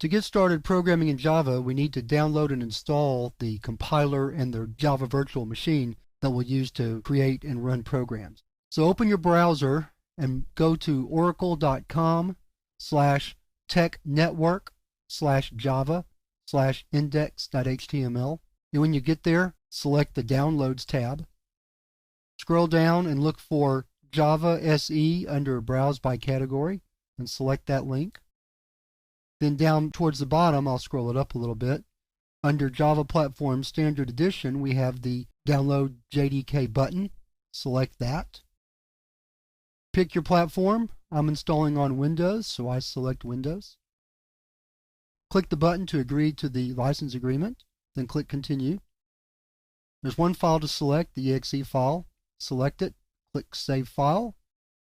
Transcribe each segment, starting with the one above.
To get started programming in Java, we need to download and install the compiler and the Java virtual machine that we'll use to create and run programs. So open your browser and go to oracle.com/technetwork/java/index.html. And when you get there, select the Downloads tab. Scroll down and look for Java SE under Browse by Category and select that link. Then down towards the bottom, I'll scroll it up a little bit. Under Java Platform Standard Edition, we have the Download JDK button. Select that. Pick your platform. I'm installing on Windows, so I select Windows. Click the button to agree to the license agreement, then click Continue. There's one file to select, the exe file. Select it, click Save File,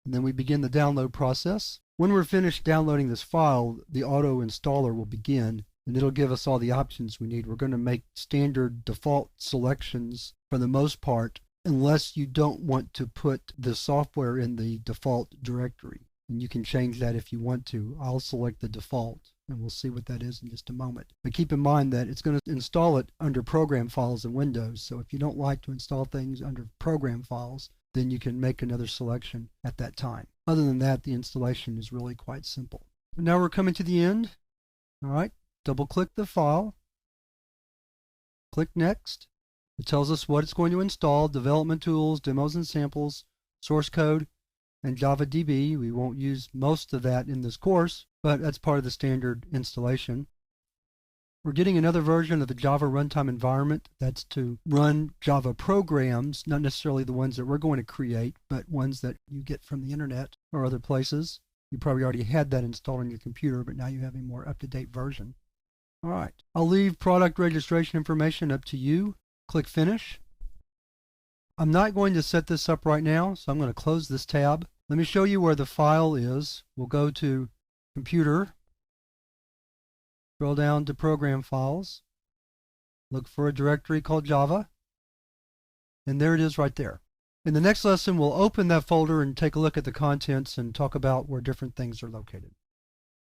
and then we begin the download process. When we're finished downloading this file, the auto installer will begin, and it'll give us all the options we need. We're going to make standard default selections for the most part, unless you don't want to put the software in the default directory. And you can change that if you want to. I'll select the default, and we'll see what that is in just a moment. But keep in mind that it's going to install it under program files in Windows. So if you don't like to install things under program files, then you can make another selection at that time. Other than that, the installation is really quite simple. Now we're coming to the end. All right, double click the file. Click Next. It tells us what it's going to install: development tools, demos and samples, source code, and JavaDB. We won't use most of that in this course, but that's part of the standard installation. We're getting another version of the Java runtime environment. That's to run Java programs, not necessarily the ones that we're going to create, but ones that you get from the internet or other places. You probably already had that installed on your computer, but now you have a more up-to-date version. All right, I'll leave product registration information up to you. Click Finish. I'm not going to set this up right now, so I'm going to close this tab. Let me show you where the file is. We'll go to Computer. Scroll down to Program Files. Look for a directory called Java. And there it is right there. In the next lesson, we'll open that folder and take a look at the contents and talk about where different things are located.